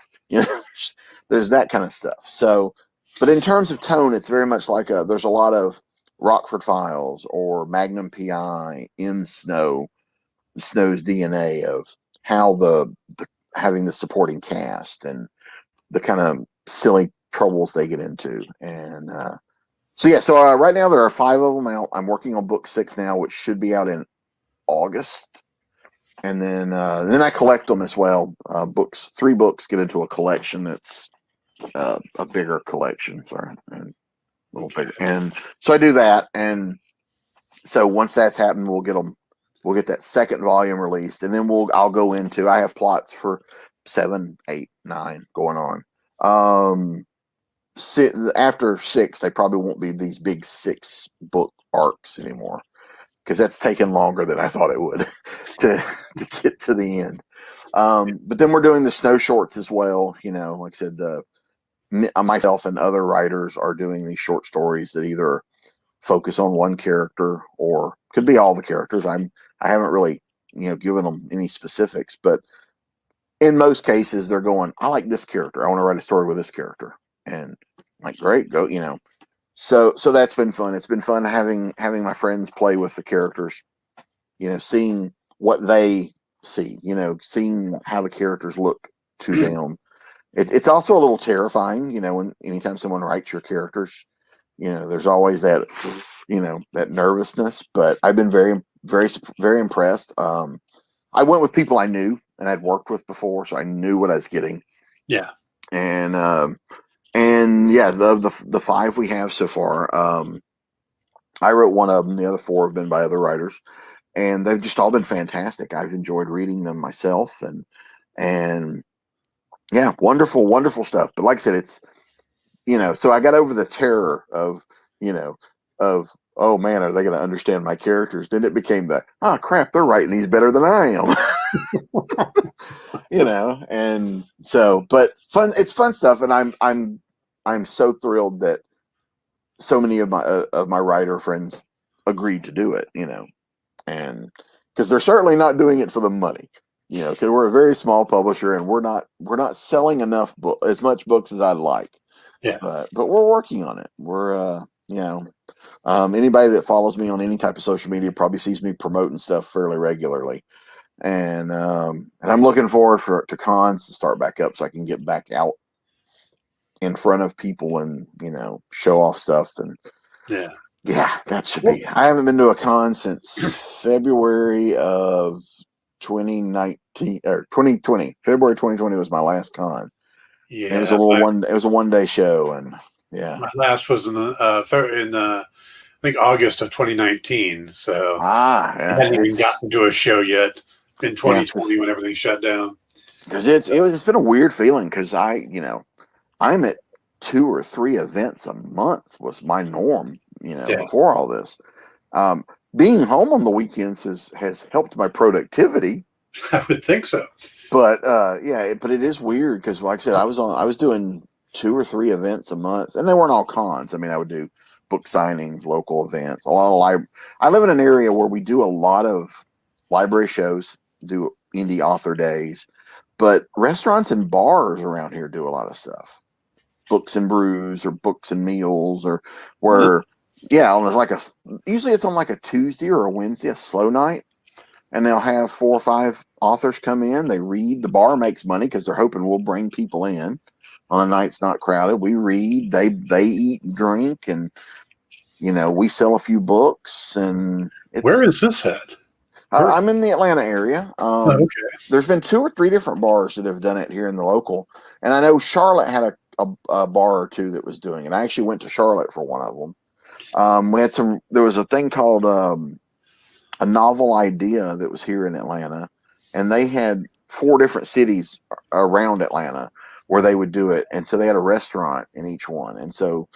Speaker 2: There's that kind of stuff. So, but in terms of tone, it's very much like there's a lot of Rockford Files or Magnum PI in Snow's DNA of how the having the supporting cast and the kind of silly troubles they get into. And so right now there are 5 of them out. I'm working on book 6 now, which should be out in August. And then I collect them as well. 3 books get into a collection that's a bigger collection. Sorry, and a little bigger. And so I do that. And so once that's happened, we'll get that second volume released, and then I'll go into. I have plots for 7, 8, 9 going on. After 6, they probably won't be these big 6-book arcs anymore, because that's taken longer than I thought it would to get to the end. But then we're doing the Snow shorts as well. Like I said, myself and other writers are doing these short stories that either focus on one character or could be all the characters. I haven't really, given them any specifics, but in most cases they're going, I like this character. I want to write a story with this character. And I'm like, great, go, So that's been fun. It's been fun having my friends play with the characters, seeing what they see, seeing how the characters look to them. It's also a little terrifying, when anytime someone writes your characters, there's always that, that nervousness. But I've been very, very, very impressed. I went with people I knew and I'd worked with before, so I knew what I was getting.
Speaker 1: Yeah.
Speaker 2: And yeah, the 5 we have so far, I wrote one of them. The other 4 have been by other writers, and they've just all been fantastic. I've enjoyed reading them myself, and yeah, wonderful, wonderful stuff. But like I said, it's, so I got over the terror of, oh man, are they going to understand my characters? Then it became oh crap, they're writing these better than I am. And so, but it's fun stuff. And I'm so thrilled that so many of my writer friends agreed to do it, and because they're certainly not doing it for the money, because we're a very small publisher and we're not selling enough as much books as I'd like.
Speaker 1: Yeah.
Speaker 2: But we're working on it. We're, anybody that follows me on any type of social media probably sees me promoting stuff fairly regularly. And I'm looking forward to cons to start back up so I can get back out in front of people and, show off stuff. And yeah, that should be. I haven't been to a con since February of 2019 or 2020. February 2020 was my last con. Yeah, it was it was a 1-day show, and yeah,
Speaker 1: my last was in I think August of 2019. So
Speaker 2: yeah,
Speaker 1: I hadn't even gotten to a show yet in 2020 when everything shut down.
Speaker 2: Because it's been a weird feeling because I'm at 2 or 3 events a month was my norm, before all this. Being home on the weekends has helped my productivity.
Speaker 1: I would think so.
Speaker 2: But but it is weird because, like I said, I was doing 2 or 3 events a month, and they weren't all cons. I mean, I would do book signings, local events, a lot of I live in an area where we do a lot of library shows, do indie author days, but restaurants and bars around here do a lot of stuff, books and brews or books and meals, or where usually it's on like a Tuesday or a Wednesday, a slow night. And they'll have 4 or 5 authors come in. They read. The bar makes money because they're hoping we'll bring people in on a night it's not crowded. We read. They eat and drink, and we sell a few books. And
Speaker 1: where is this at? Sure.
Speaker 2: I'm in the Atlanta area.
Speaker 1: Oh, okay.
Speaker 2: There's been 2 or 3 different bars that have done it here in the local, and I know Charlotte had a bar or 2 that was doing it. I actually went to Charlotte for one of them. We had some. There was a thing called a novel idea that was here in Atlanta, and they had 4 different cities around Atlanta where they would do it, and so they had a restaurant in each one, and so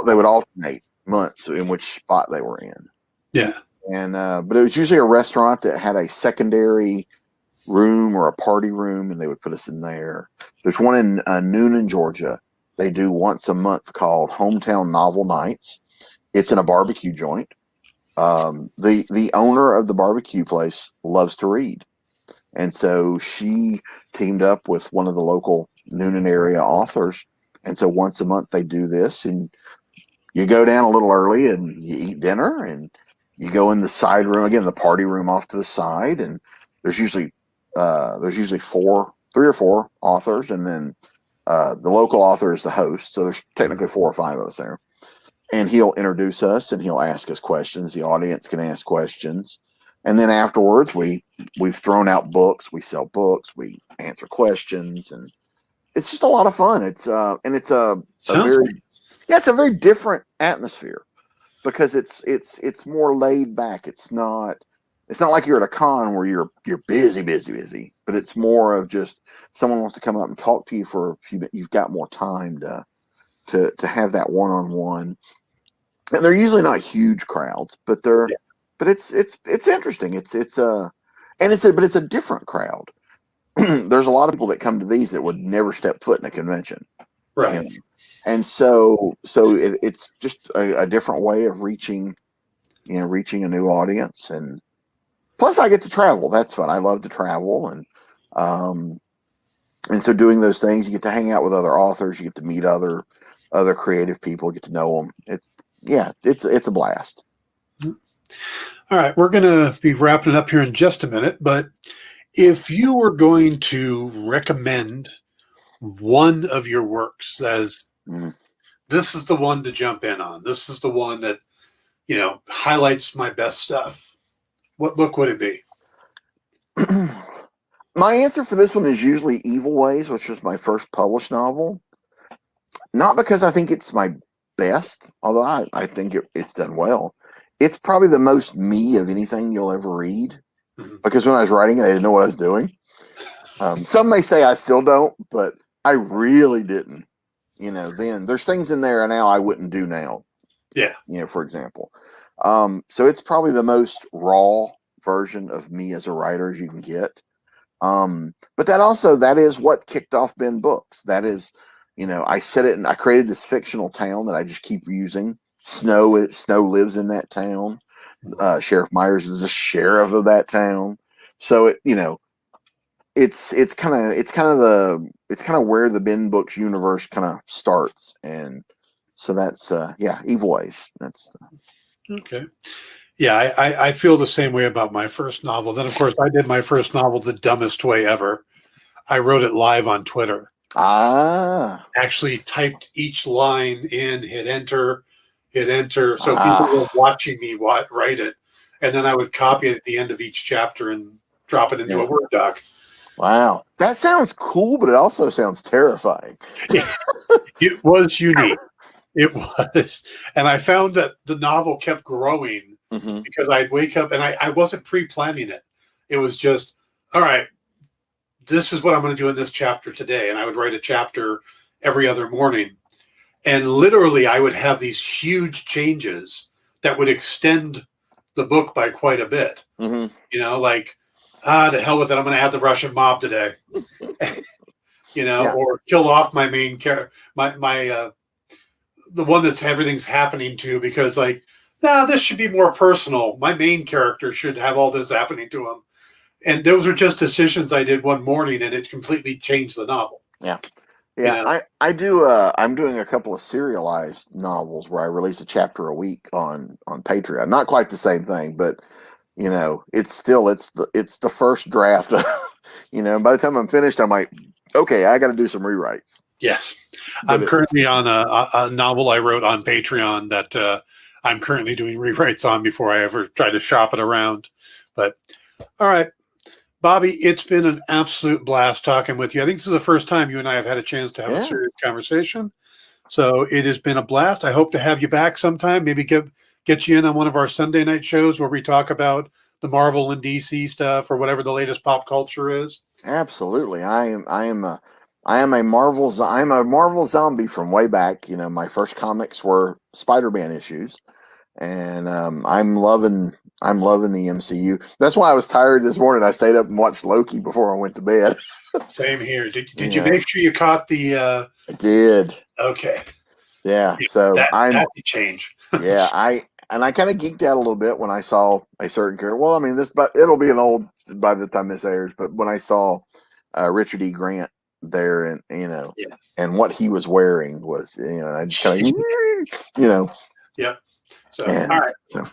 Speaker 2: they would alternate months in which spot they were in.
Speaker 1: Yeah.
Speaker 2: And but it was usually a restaurant that had a secondary room or a party room, and they would put us in there. There's one in Noonan, Georgia. They do once a month called Hometown Novel Nights. It's in a barbecue joint. The owner of the barbecue place loves to read, and so she teamed up with one of the local Noonan area authors, and so once a month they do this, and you go down a little early and you eat dinner, and you go in the side room, again, the party room off to the side, and there's usually 3 or 4 authors, and then the local author is the host, so there's technically 4 or 5 of us there. And he'll introduce us, and he'll ask us questions. The audience can ask questions, and then afterwards, we've thrown out books. We sell books. We answer questions, and it's just a lot of fun. It's a very different atmosphere because it's more laid back. It's not like you're at a con where you're busy, but it's more of just someone wants to come up and talk to you for a few minutes. You've got more time to have that one-on-one. And they're usually not huge crowds, but it's interesting. It's a different crowd. There's a lot of people that come to these that would never step foot in a convention.
Speaker 1: Right.
Speaker 2: You know? And so it's just a different way of reaching a new audience. And plus I get to travel. That's fun. I love to travel. And so doing those things, you get to hang out with other authors, you get to meet other creative people, get to know them. It's a blast.
Speaker 1: All right, we're going to be wrapping it up here in just a minute, but if you were going to recommend one of your works as this is the one to jump in on, this is the one that, highlights my best stuff, what book would it be?
Speaker 2: My answer for this one is usually Evil Ways, which was my first published novel. Not because I think it's my best, although I think it's done well. It's probably the most me of anything you'll ever read, because when I was writing it, I didn't know what I was doing. Some may say I still don't, but I really didn't. Then there's things in there now I wouldn't do now.
Speaker 1: Yeah.
Speaker 2: For example. So it's probably the most raw version of me as a writer as you can get. But that is what kicked off Ben Books. That is, I said it and I created this fictional town that I just keep using. Snow lives in that town. Sheriff Myers is the sheriff of that town. So it's kind of where the Ben Books universe kind of starts. And so that's Evil Ways. That's
Speaker 1: okay. Yeah, I feel the same way about my first novel. Then, of course, I did my first novel the dumbest way ever. I wrote it live on Twitter. Actually typed each line in, hit enter. So people were watching me write it. And then I would copy it at the end of each chapter and drop it into a Word doc.
Speaker 2: Wow. That sounds cool, but it also sounds terrifying.
Speaker 1: It was unique. It was. And I found that the novel kept growing because I'd wake up and I wasn't pre-planning it. It was just, all right, this is what I'm going to do in this chapter today. And I would write a chapter every other morning. And literally I would have these huge changes that would extend the book by quite a bit. Like, to hell with it, I'm going to have the Russian mob today. Or kill off my main character, the one that's everything's happening to, because this should be more personal. My main character should have all this happening to him. And those are just decisions I did one morning, and it completely changed the novel.
Speaker 2: Yeah. I do. I'm doing a couple of serialized novels where I release a chapter a week on Patreon. Not quite the same thing, but it's the first draft. By the time I'm finished, I'm like, okay, I got to do some rewrites.
Speaker 1: Yes, I'm currently on a novel I wrote on Patreon that I'm currently doing rewrites on before I ever try to shop it around. But All right, Bobby, it's been an absolute blast talking with you. I think this is the first time you and I have had a chance to have a
Speaker 2: Yeah.
Speaker 1: serious conversation. So it has been a blast. I hope to have you back sometime. Maybe get you in on one of our Sunday night shows where we talk about the Marvel and DC stuff or whatever the latest pop culture is.
Speaker 2: Absolutely. I am a I'm a Marvel zombie from way back. You know, my first comics were Spider-Man issues, and I'm loving the MCU. That's why I was tired this morning. I stayed up and watched Loki before I went to bed.
Speaker 1: Same here. Did you
Speaker 2: Yeah,
Speaker 1: make sure you caught the
Speaker 2: I did.
Speaker 1: okay.
Speaker 2: Yeah.
Speaker 1: Yeah,
Speaker 2: So
Speaker 1: that could change.
Speaker 2: yeah, I kind of geeked out a little bit when I saw a certain character. Well, I mean, but it'll be an old by the time this airs. But when I saw Richard E. Grant there, and
Speaker 1: Yeah.
Speaker 2: and what he was wearing was, I just kind of,
Speaker 1: Yeah. So
Speaker 2: and
Speaker 1: all right.
Speaker 2: so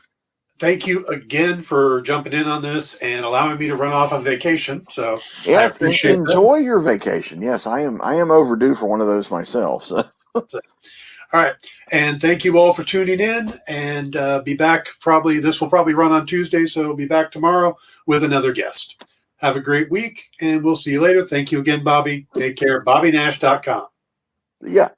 Speaker 1: Thank you again for jumping in on this and allowing me to run off on vacation. So I
Speaker 2: yes,
Speaker 1: appreciate that.
Speaker 2: enjoy your vacation. Yes, I am overdue for one of those myself. So
Speaker 1: All right. And thank you all for tuning in, and be back this will probably run on Tuesday. So be back tomorrow with another guest. Have a great week, and we'll see you later. Thank you again, Bobby. Take care. BobbyNash.com.
Speaker 2: yeah.